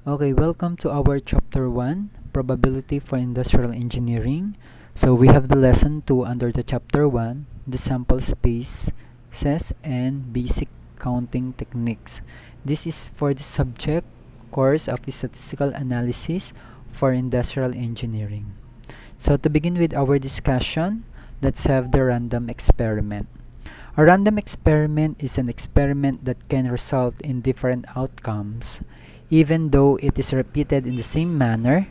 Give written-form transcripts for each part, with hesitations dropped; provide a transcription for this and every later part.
Okay, welcome to our chapter 1, Probability for Industrial Engineering. So we have the lesson 2 under the chapter 1, the sample spaces and basic counting techniques. This is for the subject course of statistical analysis for industrial engineering. So to begin with our discussion, let's have the random experiment. A random experiment is an experiment that can result in different outcomes, even though it is repeated in the same manner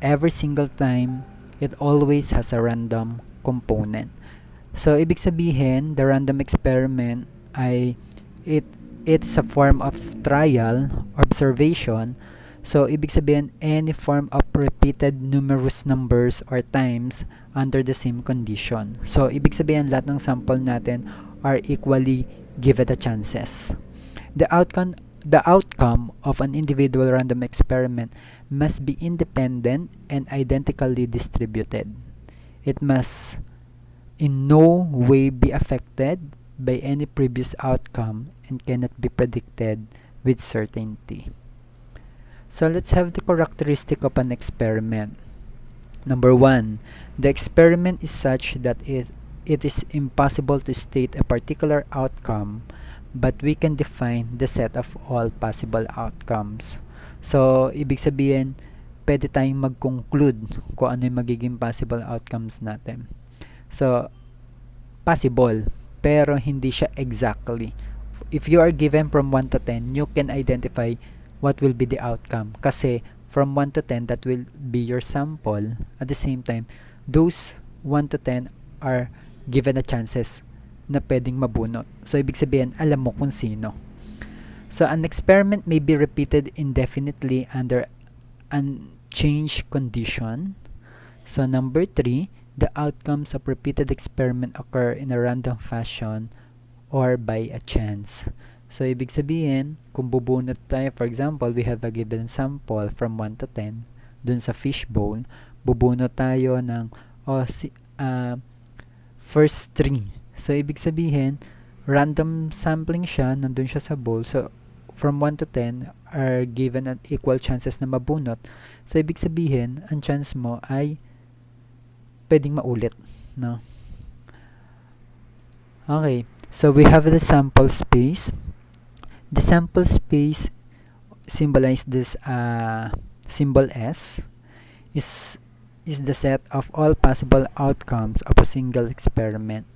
every single time. It always has a random component. So ibig sabihin, the random experiment ay it it's a form of trial observation. So ibig sabihin, any form of repeated numerous numbers or times under the same condition. So ibig sabihin, lahat ng sample natin are equally given the chances. The outcome of an individual random experiment must be independent and identically distributed. It must in no way be affected by any previous outcome and cannot be predicted with certainty. So let's have the characteristic of an experiment. Number 1, the experiment is such that it is impossible to state a particular outcome, but we can define the set of all possible outcomes. So, ibig sabihin, pwede tayong mag-conclude kung ano yung magiging possible outcomes natin. So, possible, pero hindi siya exactly. If you are given from 1 to 10, you can identify what will be the outcome. Kasi from 1 to 10, that will be your sample. At the same time, those 1 to 10 are given a chances na pwedeng mabunot. So, ibig sabihin, alam mo kung sino. So, an experiment may be repeated indefinitely under unchanged condition. So, number 3, the outcomes of repeated experiment occur in a random fashion or by a chance. So, ibig sabihin, kung bubunot tayo, for example, we have a given sample from 1 to 10, dun sa fishbowl, bubunot tayo ng first 3. So, ibig sabihin, random sampling siya, nandun siya sa bowl. So, from 1 to 10 are given an equal chances na mabunot. So, ibig sabihin, ang chance mo ay pwedeng maulit, no? Okay, so we have the sample space. The sample space symbolized this symbol S is the set of all possible outcomes of a single experiment.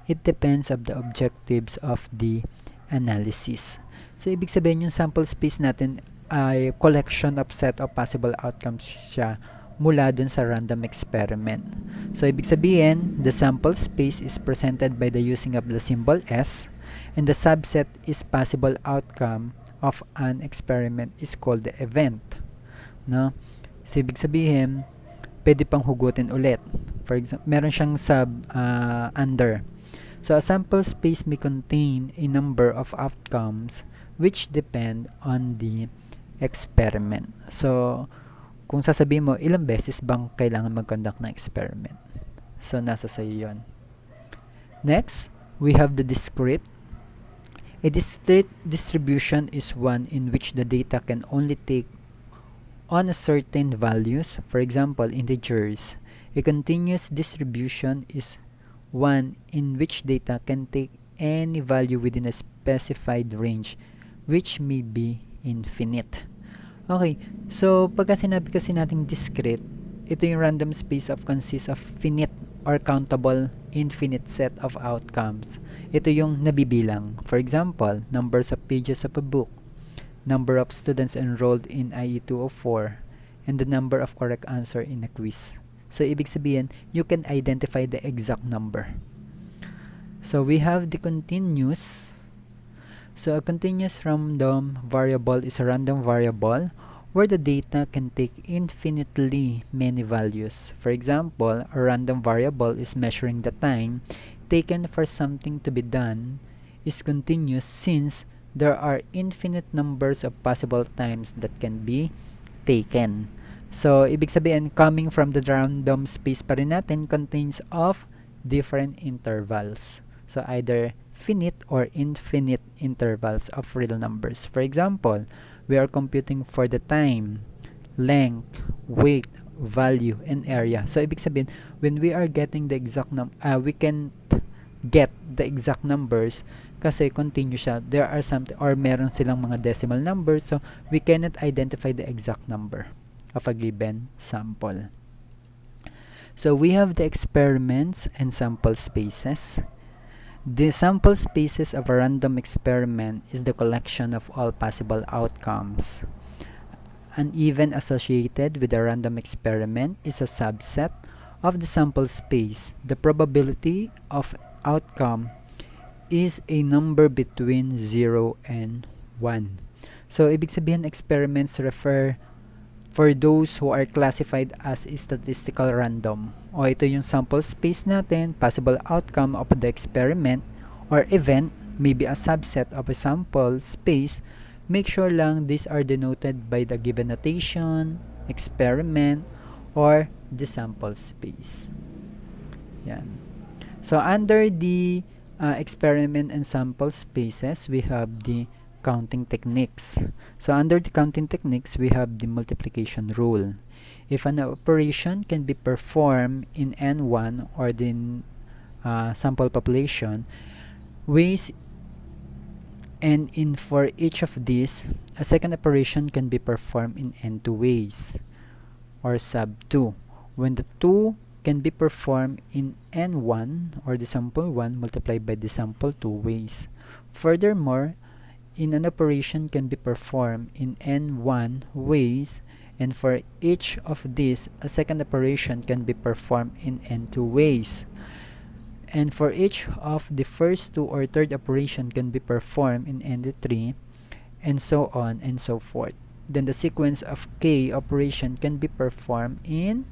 It depends on the objectives of the analysis. So, ibig sabihin yung sample space natin ay collection of set of possible outcomes siya mula dun sa random experiment. So, ibig sabihin, the sample space is presented by the using of the symbol S, and the subset is possible outcome of an experiment is called the event. No? So, ibig sabihin, pwede pang hugutin ulit. For example, meron siyang under. So, a sample space may contain a number of outcomes which depend on the experiment. So, kung sasabihin mo, ilang beses bang kailangan mag-conduct ng experiment? So, nasa sa'yo yun. Next, we have the discrete. A discrete distribution is one in which the data can only take on a certain values, for example, integers. A continuous distribution is one in which data can take any value within a specified range, which may be infinite. Okay, so pagka sinabi kasi nating discrete, ito yung random space of consists of finite or countable infinite set of outcomes. Ito yung nabibilang. For example, numbers of pages of a book, number of students enrolled in IE 204, and the number of correct answer in a quiz. So, ibig sabihin, you can identify the exact number. So, we have the continuous. So, a continuous random variable is a random variable where the data can take infinitely many values. For example, a random variable is measuring the time taken for something to be done is continuous since there are infinite numbers of possible times that can be taken. So, ibig sabihin, coming from the random space pa rin natin contains of different intervals. So, either finite or infinite intervals of real numbers. For example, we are computing for the time, length, weight, value, and area. So, ibig sabihin, when we are getting the exact we can get the exact numbers kasi continuous siya. There are something or meron silang mga decimal numbers, so we cannot identify the exact number of a given sample. So we have the experiments and sample spaces. The sample spaces of a random experiment is the collection of all possible outcomes. An event associated with a random experiment is a subset of the sample space. The probability of outcome is a number between 0 and 1. So, ibig sabihin, experiments refer for those who are classified as statistical random. O ito yung sample space natin, possible outcome of the experiment or event may be a subset of a sample space. Make sure lang these are denoted by the given notation, experiment, or the sample space. Yan. So, under the experiment and sample spaces, we have the counting techniques. So, under the counting techniques, we have the multiplication rule. If an operation can be performed in N1 or the sample population, ways and in for each of these, a second operation can be performed in N2 ways or sub 2. When the 2 can be performed in N1 or the sample 1 multiplied by the sample 2 ways. Furthermore, in an operation can be performed in N1 ways, and for each of these, a second operation can be performed in N2 ways. And for each of the first two or third operation can be performed in N3, and so on and so forth. Then the sequence of K operation can be performed in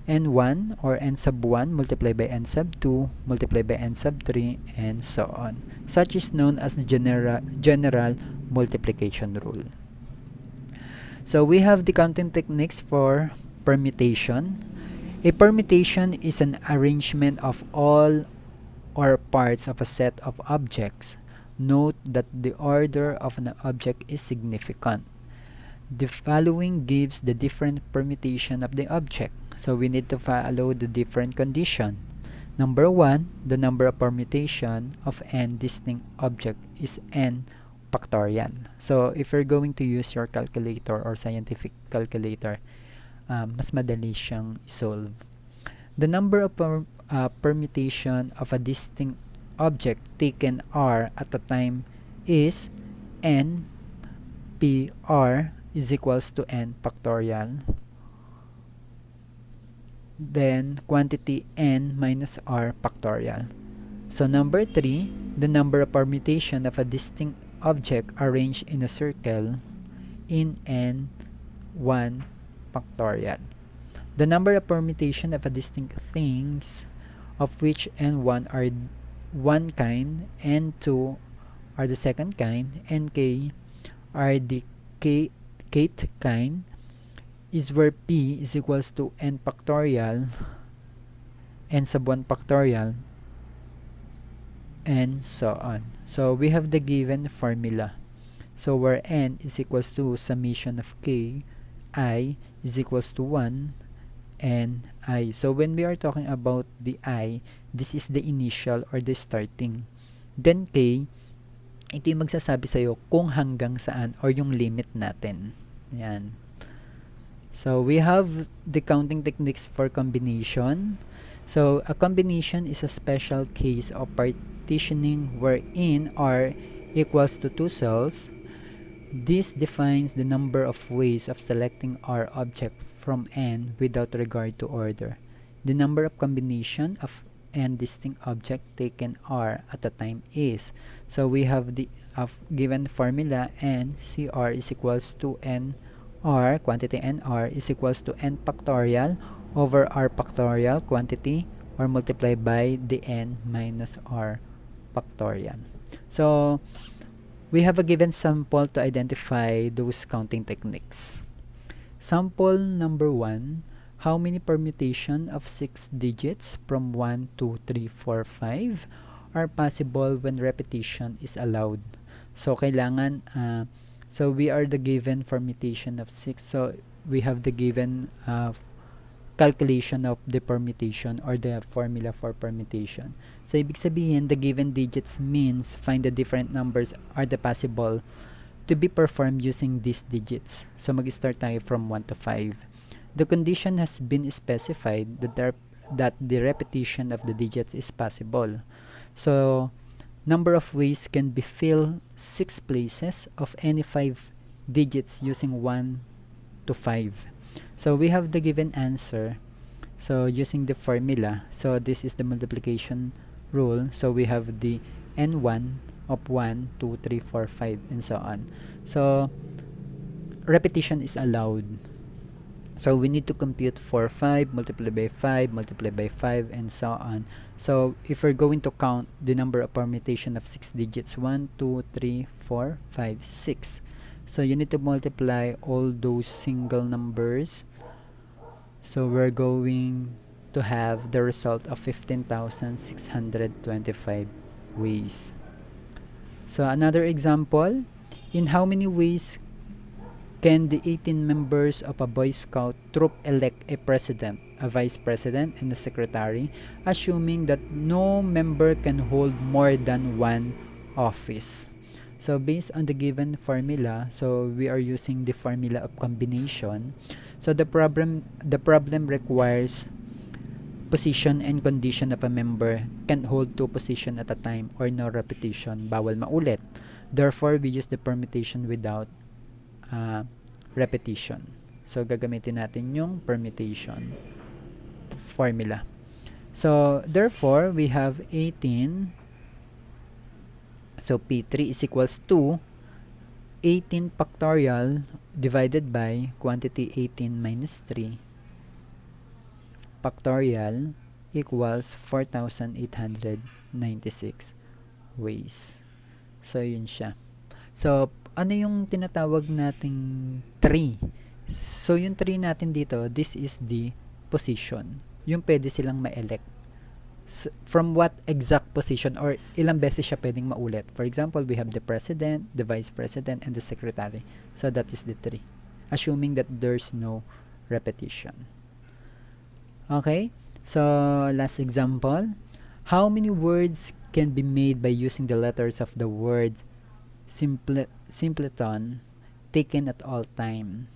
N1 or N sub 1 multiplied by N sub 2 multiplied by N sub 3 and so on. Such is known as the general multiplication rule. So we have the counting techniques for permutation. A permutation is an arrangement of all or parts of a set of objects. Note that the order of an object is significant. The following gives the different permutation of the object. So we need to follow the different condition. Number 1, the number of permutation of n distinct object is n factorial. So if you're going to use your calculator or scientific calculator, mas madali siyang solve. The number of permutation of a distinct object taken r at a time is n p r is equals to n factorial, then quantity n minus r factorial. So number 3, the number of permutation of a distinct object arranged in a circle in n1 factorial. The number of permutation of a distinct things of which n1 are one kind, n2 are the second kind, nk are the kth kind, is where p is equals to n factorial, n sub 1 factorial, and so on. So we have the given formula. So where n is equals to summation of k, I is equals to 1, and I. So when we are talking about the I, this is the initial or the starting. Then k, ito yung magsasabi sa'yo kung hanggang saan or yung limit natin. Yan. So we have the counting techniques for combination. So a combination is a special case of partitioning wherein R equals to 2 cells. This defines the number of ways of selecting R object from n without regard to order. The number of combination of n distinct object taken R at a time is. So we have the given formula, n CR is equals to n R, quantity nr is equals to n factorial over r factorial quantity or multiplied by the n minus r factorial. So we have a given sample to identify those counting techniques. Sample number 1, how many permutation of 6 digits from 1, 2, 3, 4, 5 are possible when repetition is allowed? So kailangan So we are the given permutation of 6. So we have the given calculation of the permutation or the formula for permutation. So ibig sabihin, the given digits means find the different numbers are the possible to be performed using these digits. So mag-start tayo from 1 to 5. The condition has been specified that the repetition of the digits is possible. So number of ways can be filled 6 places of any 5 digits using 1 to 5. So we have the given answer. So using the formula, so this is the multiplication rule. So we have the n1 of 1, 2, 3, 4, 5, and so on. So repetition is allowed. So we need to compute 4, 5, multiply by 5, multiply by 5, and so on. So if we're going to count the number of permutation of 6 digits, 1, 2, 3, 4, 5, 6. So you need to multiply all those single numbers. So we're going to have the result of 15,625 ways. So another example, in how many ways can the 18 members of a Boy Scout troop elect a president, a vice president, and a secretary, assuming that no member can hold more than one office? So based on the given formula, so we are using the formula of combination. So the problem requires position and condition of a member can hold two position at a time or no repetition, bawal maulit. Therefore, we use the permutation without repetition. So gagamitin natin yung permutation formula. So therefore, we have 18. So P3 is equals to 18 factorial divided by quantity 18 minus 3 factorial equals 4,896 ways. So yun siya. So ano yung tinatawag nating 3? So yung 3 natin dito, this is the position. Yung pwede silang ma-elect. From what exact position or ilang beses siya pwedeng maulit. For example, we have the president, the vice president, and the secretary. So that is the 3. Assuming that there's no repetition. Okay? So last example. How many words can be made by using the letters of the word simpleton taken at all time?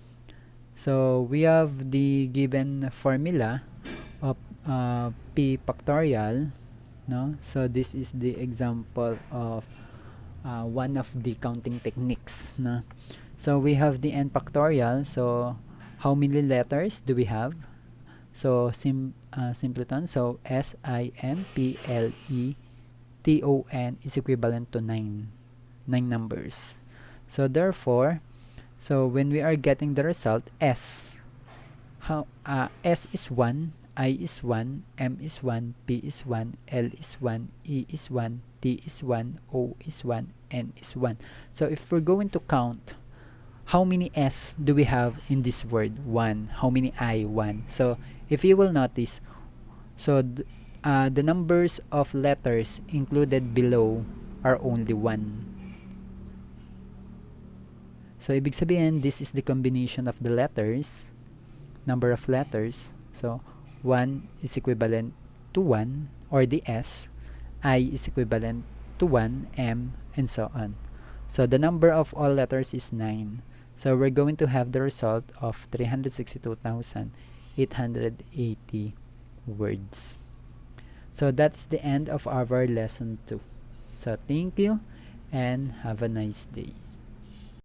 So we have the given formula of p factorial, no? So this is the example of one of the counting techniques, no? So we have the n factorial. So how many letters do we have? So simpleton, so simpleton is equivalent to 9 numbers. So therefore, so when we are getting the result, S is 1, I is 1, M is 1, P is 1, L is 1, E is 1, T is 1, O is 1, N is 1. So if we're going to count, how many S do we have in this word? 1. How many I? 1. So if you will notice, so the numbers of letters included below are only 1. So ibig sabihin, this is the combination of the letters, number of letters. So 1 is equivalent to 1, or the S. I is equivalent to 1, M, and so on. So the number of all letters is 9. So we're going to have the result of 362,880 words. So that's the end of our lesson 2. So thank you and have a nice day.